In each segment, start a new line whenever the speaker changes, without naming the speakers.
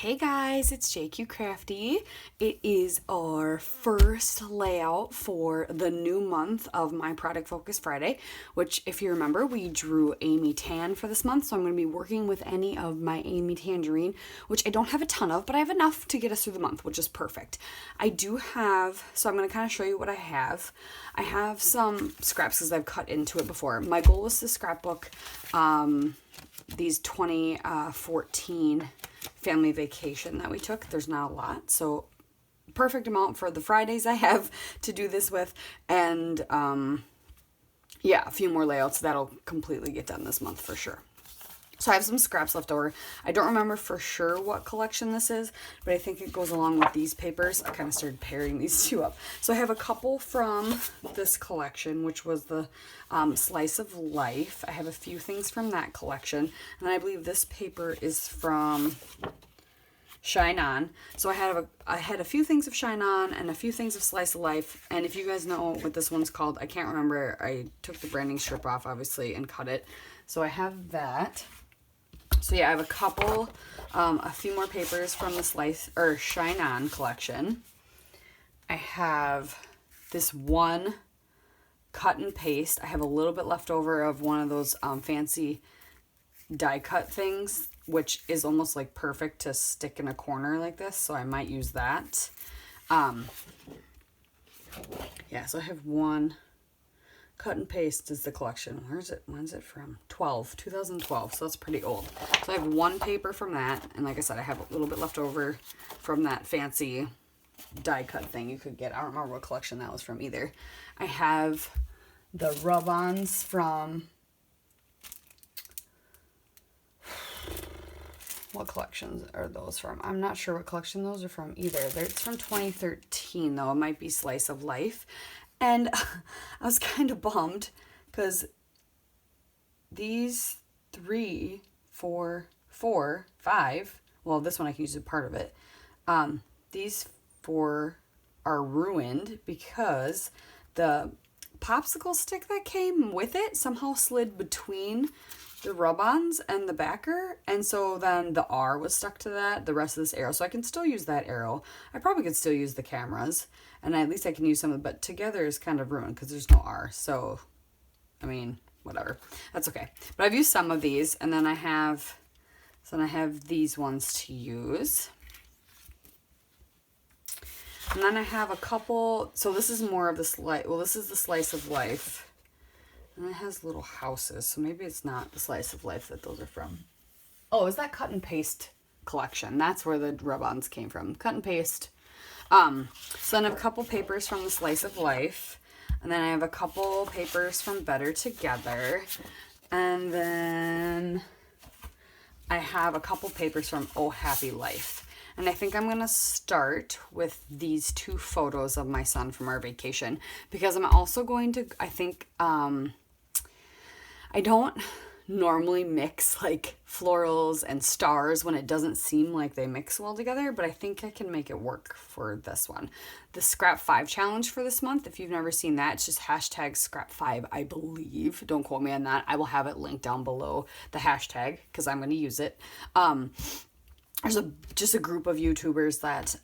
Hey guys, it's JQ Crafty. It is our first layout for the new month of my Product Focus Friday, which if you remember, we drew Amy Tan for this month, so I'm going to be working with any of my Amy Tangerine, which I don't have a ton of, but I have enough to get us through the month, which is perfect. I do have, so I'm going to kind of show you what I have. I have some scraps because I've cut into it before. My goal was to scrapbook these 2014 family vacation that we took. There's not a lot, so perfect amount for the Fridays I have to do this with, and yeah, a few more layouts that'll completely get done this month for sure. So I have some scraps left over. I don't remember for sure what collection this is, but I think it goes along with these papers. I kind of started pairing these two up. So I have a couple from this collection, which was the Slice of Life. I have a few things from that collection, and I believe this paper is from Shine On. So I had a few things of Shine On and a few things of Slice of Life. And if you guys know what this one's called, I can't remember. I took the branding strip off, obviously, and cut it. So I have that. So yeah, I have a couple, a few more papers from the Shine On collection. I have this one cut and paste. I have a little bit left over of one of those fancy die cut things, which is almost like perfect to stick in a corner like this. So I might use that. Yeah, so I have one. Cut and paste is the collection. Where's it? When's it from? 2012. So that's pretty old. So I have one paper from that. And like I said, I have a little bit left over from that fancy die cut thing you could get. I don't remember what collection that was from either. I have the rub-ons from... What collections are those from? I'm not sure what collection those are from either. It's from 2013 though. It might be Slice of Life. And I was kind of bummed because these 3, 4, 5, well, this one I can use a part of it. These 4 are ruined because the popsicle stick that came with it somehow slid between the rub-ons and the backer, and so then the R was stuck to that, the rest of this arrow. So I can still use that arrow. I probably could still use the cameras, and at least I can use some of it, but together is kind of ruined because there's no R. So, I mean, whatever. That's okay. But I've used some of these, and then I have these ones to use. And then I have a couple, so this is more of the this is the Slice of Life. And it has little houses, so maybe it's not the Slice of Life that those are from. Oh, is that Cut and Paste collection? That's where the rub-ons came from. Cut and Paste. So then I have a couple papers from the Slice of Life. And then I have a couple papers from Better Together. And then I have a couple papers from Oh Happy Life. And I think I'm going to start with these 2 photos of my son from our vacation. Because I'm also going to, I don't normally mix like florals and stars when it doesn't seem like they mix well together, but I think I can make it work for this one. The Scrap 5 challenge for this month, if you've never seen that, it's just hashtag Scrap 5, I believe. Don't quote me on that. I will have it linked down below the hashtag because I'm going to use it. There's just a group of YouTubers that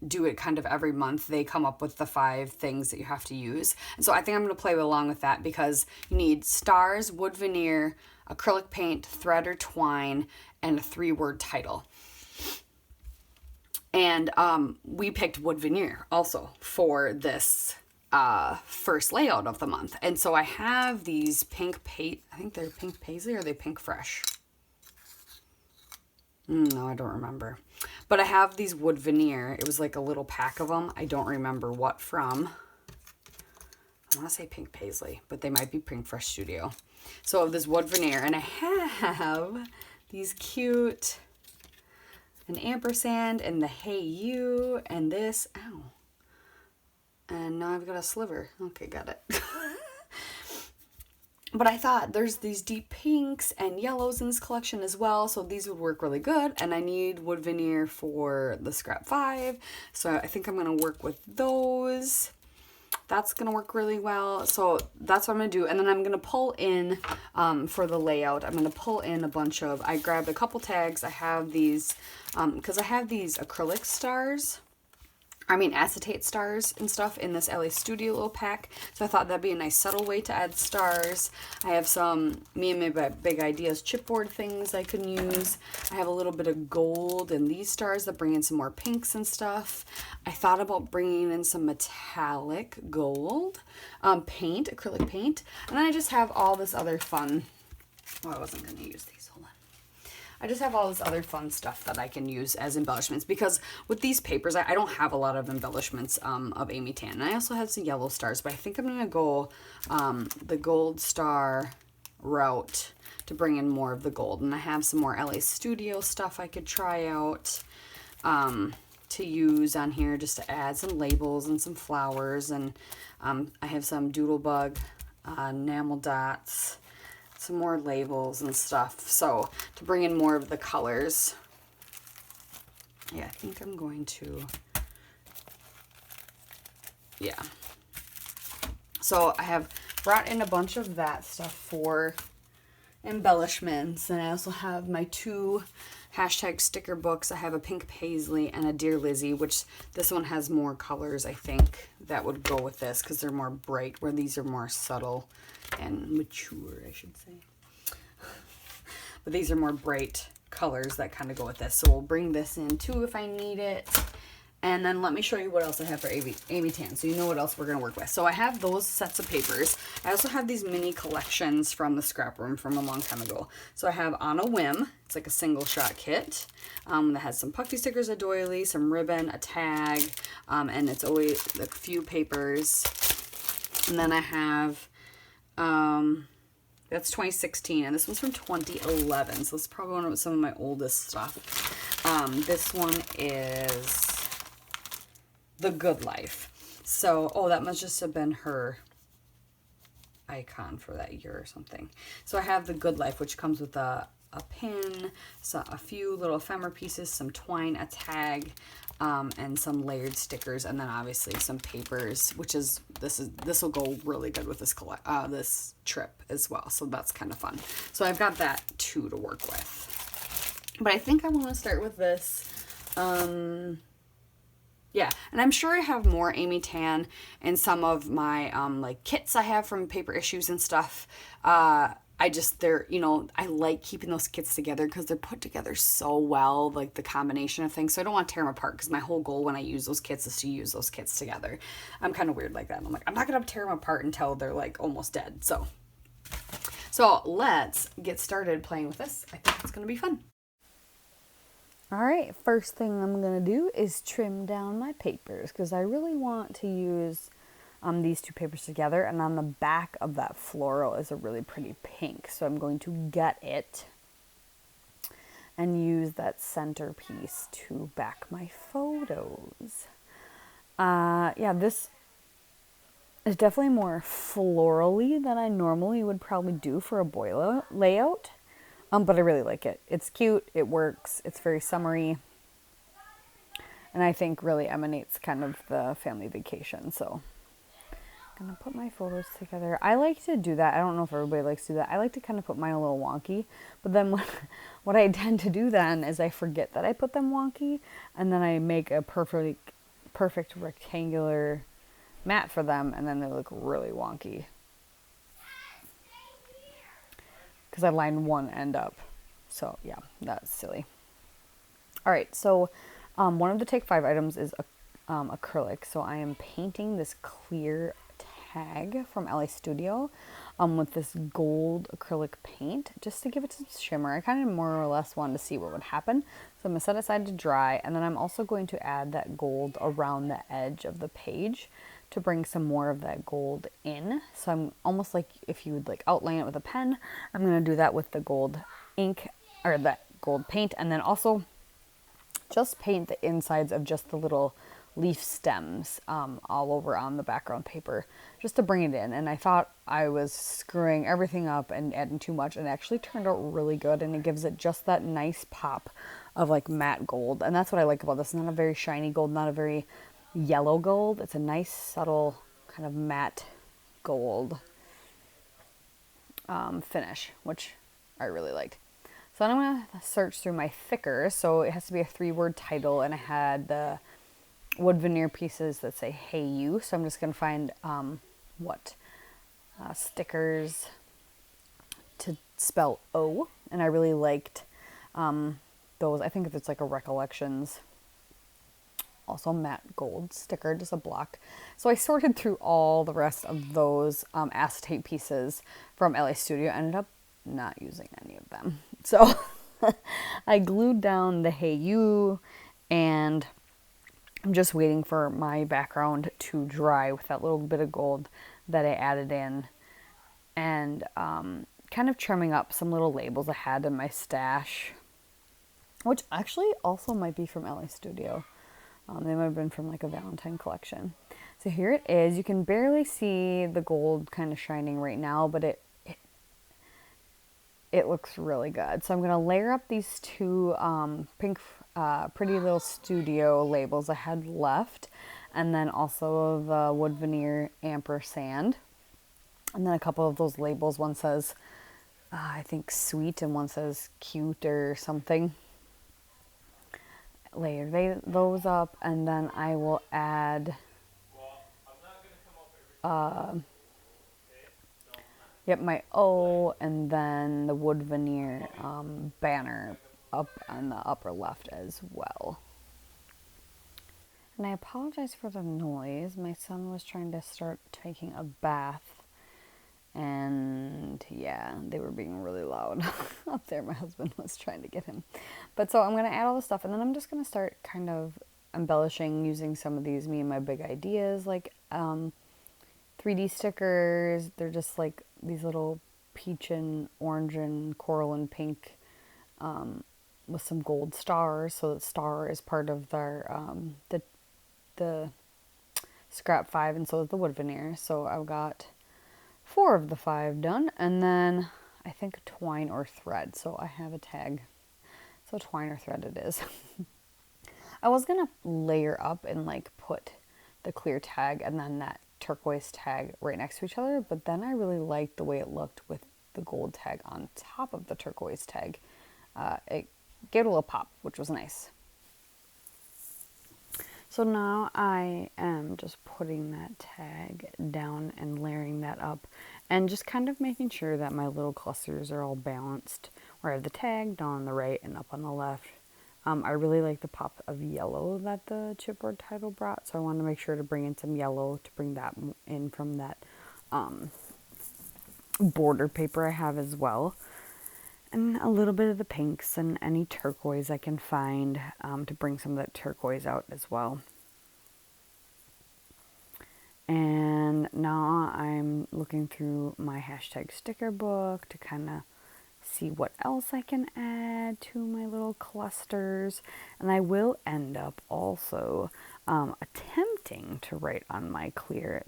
do it kind of every month. They come up with the 5 things that you have to use. And so I think I'm going to play along with that because you need stars, wood veneer, acrylic paint, thread or twine, and a 3-word title. And we picked wood veneer also for this first layout of the month. And so I have these I think they're pink paisley, or are they pink fresh? No, I don't remember. But I have these wood veneer. It was like a little pack of them. I don't remember what from. I want to say pink paisley, but they might be Pink Fresh Studio. So this wood veneer, and I have these cute, an ampersand and the hey you and this. Ow. And now I've got a sliver. Okay, got it. But I thought there's these deep pinks and yellows in this collection as well, so these would work really good. And I need wood veneer for the Scrap 5, so I think I'm going to work with those. that's going to work really well. So that's what I'm going to do. And then I'm going to pull in, for the layout, I'm going to pull in a bunch of, I grabbed a couple tags. I have these, because I have these acrylic stars. Acetate stars and stuff in this LA Studio little pack. So I thought that'd be a nice subtle way to add stars. I have some Me and My Big Ideas chipboard things I can use. I have a little bit of gold and these stars that bring in some more pinks and stuff. I thought about bringing in some metallic gold paint, acrylic paint. And then I just have all this other fun, I wasn't going to use these. Hold on. I just have all this other fun stuff that I can use as embellishments, because with these papers, I don't have a lot of embellishments of Amy Tan. And I also have some yellow stars, but I think I'm going to go the gold star route to bring in more of the gold. And I have some more LA Studio stuff I could try out to use on here just to add some labels and some flowers. And I have some Doodlebug enamel dots, some more labels and stuff, so to bring in more of the colors. Yeah, I think I'm going to, yeah. So I have brought in a bunch of that stuff for embellishments, and I also have my 2 hashtag sticker books. I have a pink paisley and a Dear Lizzie, which this one has more colors, I think, that would go with this because they're more bright, where these are more subtle and mature, I should say. But these are more bright colors that kind of go with this. So we'll bring this in too if I need it. And then let me show you what else I have for Amy Tan, so you know what else we're going to work with. So I have those sets of papers. I also have these mini collections from the scrap room from a long time ago. So I have On a Whim. It's like a single shot kit that has some puffy stickers, a doily, some ribbon, a tag, and it's always a few papers. And then I have, that's 2016, and this one's from 2011, so this is probably one of some of my oldest stuff. This one is The Good Life. So, oh, that must just have been her icon for that year or something. So I have The Good Life, which comes with a pin, so a few little ephemera pieces, some twine, a tag, and some layered stickers, and then obviously some papers, which is this will go really good with this trip as well. So that's kind of fun. So I've got that too to work with. But I think I want to start with this. Yeah, and I'm sure I have more Amy Tan and some of my like kits I have from Paper Issues and stuff. They're, I like keeping those kits together because they're put together so well, like the combination of things. So I don't want to tear them apart, because my whole goal when I use those kits is to use those kits together. I'm kind of weird like that. I'm like, I'm not going to tear them apart until they're like almost dead. So let's get started playing with this. I think it's going to be fun. All right, first thing I'm going to do is trim down my papers, because I really want to use these 2 papers together, and on the back of that floral is a really pretty pink, so I'm going to get it and use that centerpiece to back my photos. Yeah, this is definitely more florally than I normally would probably do for a boy layout, but I really like it. It's cute, it works, it's very summery, and I think really emanates kind of the family vacation, so I'm going to put my photos together. I like to do that. I don't know if everybody likes to do that. I like to kind of put mine a little wonky. But then what I tend to do then is I forget that I put them wonky. And then I make a perfect rectangular mat for them. And then they look really wonky, because I lined one end up. So yeah, that's silly. All right, so one of the Take 5 items is acrylic. So I am painting this clear tag from LA Studio with this gold acrylic paint, just to give it some shimmer. I kind of more or less wanted to see what would happen. So I'm going to set it aside to dry, and then I'm also going to add that gold around the edge of the page to bring some more of that gold in. So I'm almost like if you would like outline it with a pen, I'm going to do that with the gold ink, or that gold paint, and then also just paint the insides of just the little leaf stems all over on the background paper, just to bring it in. And I thought I was screwing everything up and adding too much, and it actually turned out really good, and it gives it just that nice pop of like matte gold. And that's what I like about this. Not a very shiny gold, not a very yellow gold. It's a nice subtle
kind of matte gold finish, which I really liked. So then I'm going to search through my thicker. So it has to be a 3-word title, and I had the wood veneer pieces that say "Hey You." So I'm just going to find stickers to spell O, and I really liked those. I think if it's like a Recollections, also matte gold sticker, just a block. So I sorted through all the rest of those acetate pieces from LA Studio. I ended up not using any of them. So I glued down the "Hey You," and I'm just waiting for my background to dry with that little bit of gold that I added in, and kind of trimming up some little labels I had in my stash, which actually also might be from LA Studio. They might have been from like a Valentine collection. So here it is. You can barely see the gold kind of shining right now, but it looks really good. So I'm going to layer up these 2 pink Pretty Little Studio labels I had left, and then also the Wood Veneer ampersand, and then a couple of those labels. One says I think sweet, and one says cute or something. Layer those up, and then I will add my O, and then the Wood Veneer banner up on the upper left as well. And I apologize for the noise. My son was trying to start taking a bath, and yeah, they were being really loud up there. My husband was trying to get him. But so I'm going to add all the stuff, and then I'm just going to start kind of embellishing using some of these Me and My Big Ideas, like 3D stickers. They're just like these little peach and orange and coral and pink with some gold stars. So the star is part of their the scrap 5, and so is the wood veneer. So I've got 4 of the 5 done, and then I think twine or thread. So I have a tag. So twine or thread it is. I was gonna layer up and like put the clear tag and then that turquoise tag right next to each other, but then I really liked the way it looked with the gold tag on top of the turquoise tag. It gave it a little pop, which was nice. So now I am just putting that tag down and layering that up, and just kind of making sure that my little clusters are all balanced, where I have the tag down on the right and up on the left. I really like the pop of yellow that the chipboard title brought, so I wanted to make sure to bring in some yellow to bring that in from that border paper I have as well. And a little bit of the pinks and any turquoise I can find to bring some of that turquoise out as well. And now I'm looking through my hashtag sticker book to kind of see what else I can add to my little clusters. And I will end up also attempting to write on my clear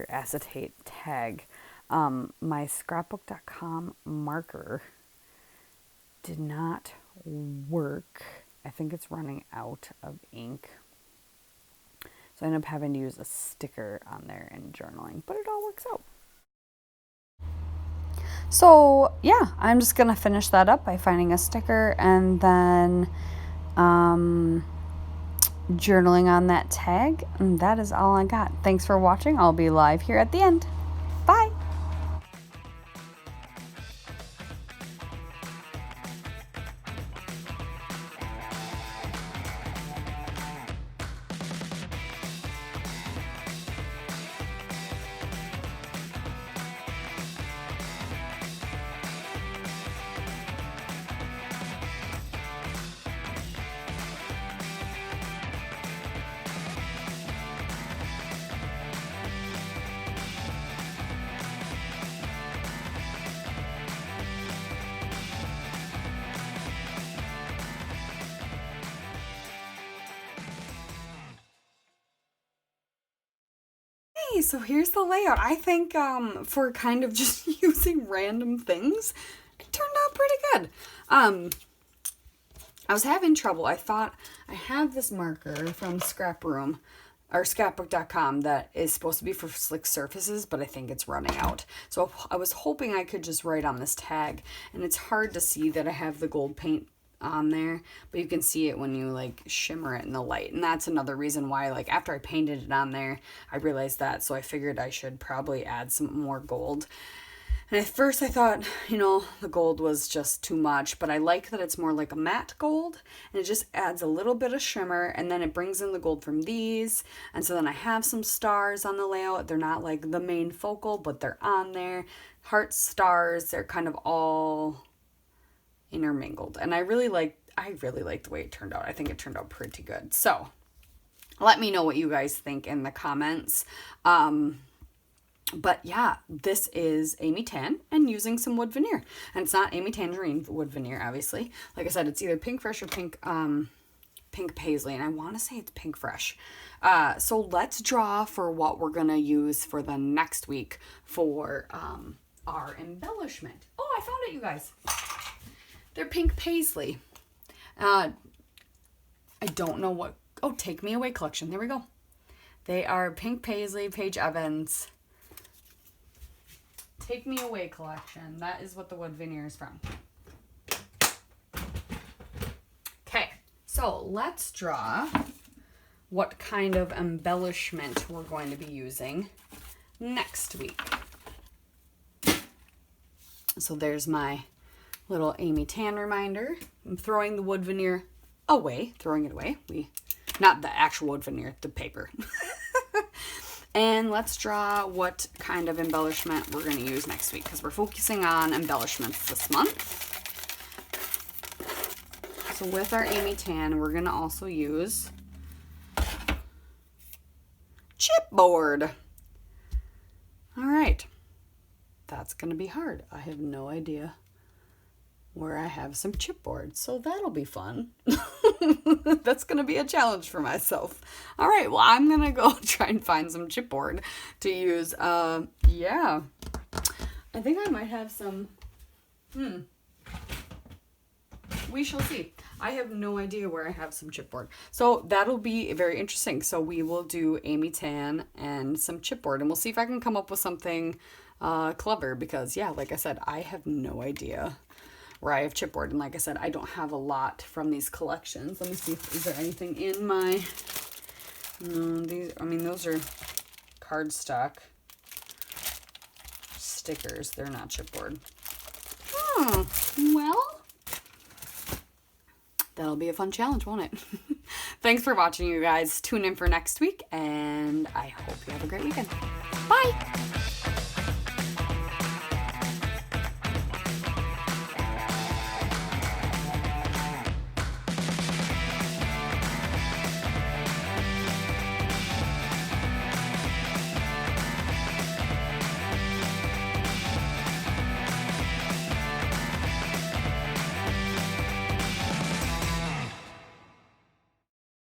acetate tag. My scrapbook.com marker did not work. I think it's running out of ink. So I end up having to use a sticker on there and journaling, but it all works out. So yeah, I'm just gonna finish that up by finding a sticker and then journaling on that tag, and that is all I got. Thanks for watching. I'll be live here at the end. Bye. So here's the layout. I think for kind of just using random things, it turned out pretty good. I was having trouble. I thought I have this marker from Scrap Room
or scrapbook.com that is supposed to be for slick surfaces, but I think it's running out. So I was hoping I could just write on this tag, and it's hard to see that I have the gold paint on there, but you can see it when you like shimmer it in the light. And that's another reason why, like, after I painted it on there, I realized that, so I figured I should probably add some more gold. And at first I thought, you know, the gold was just too much, but I like that it's more like a matte gold, and it just adds a little bit of shimmer, and then it brings in the gold from these. And so then I have some stars on the layout. They're not like the main focal, but they're on there. Heart stars, they're kind of all intermingled, and I really like the way it turned out. I think it turned out pretty good. So let me know what you guys think in the comments. But yeah, this is Amy Tan and using some wood veneer, and it's not Amy Tangerine wood veneer, obviously. Like I said, it's either pink fresh or pink paisley, and I want to say it's pink fresh. So let's draw for what we're gonna use for the next week for our embellishment. Oh, I found it, you guys. They're pink paisley. I don't know what... Oh, Take Me Away collection. There we go. They are pink paisley, Paige Evans. Take Me Away collection. That is what the wood veneer is from. Okay, so let's draw what kind of embellishment we're going to be using next week. So there's my little Amy Tan reminder. I'm throwing the wood veneer away, not the actual wood veneer, the paper. And let's draw what kind of embellishment we're going to use next week, because we're focusing on embellishments this month. So with our Amy Tan, we're going to also use chipboard. All right. That's going to be hard. I have no idea where I have some chipboard, so that'll be fun. That's gonna be a challenge for myself. All right, well, I'm gonna go try and find some chipboard to use. Yeah, I think I might have some. We shall see. I have no idea where I have some chipboard, so that'll be very interesting. So we will do Amy Tan and some chipboard, and we'll see if I can come up with something clever, because yeah, like I said, I have no idea where I have chipboard. And like I said, I don't have a lot from these collections. Let me see, is there anything in my... No, those are cardstock stickers. They're not chipboard. Well, that'll be a fun challenge, won't it? Thanks for watching, you guys. Tune in for next week, and I hope you have a great weekend. Bye!